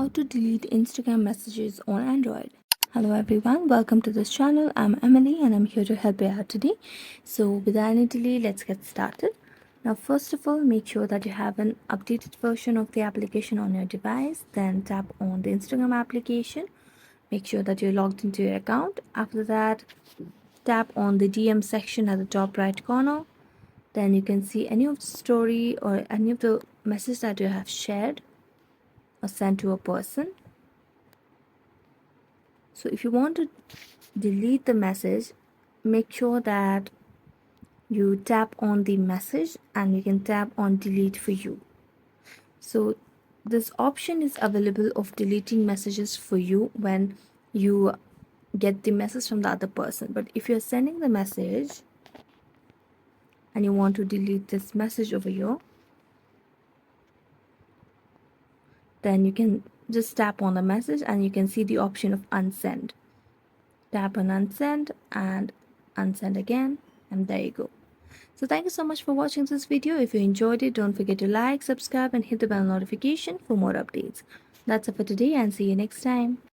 How to delete Instagram messages on Android. Hello everyone, welcome to this channel. I'm Emily and I'm here to help you out today. So without any delay, let's get started. Now first of all, make sure that you have an updated version of the application on your device. Then tap on the Instagram application. Make sure that you're logged into your account. After that, tap on the DM section at the top right corner. Then you can see any of the story or any of the message that you have shared or sent to a person. So if you want to delete the message, make sure that you tap on the message and you can tap on delete for you. So this option is available of deleting messages for you when you get the message from the other person. But if you're sending the message and you want to delete this message over here, then you can just tap on the message and you can see the option of unsend. Tap on unsend and unsend again, and there you go. So thank you so much for watching this video. If you enjoyed it, don't forget to like, subscribe and hit the bell notification for more updates. That's it for today and see you next time.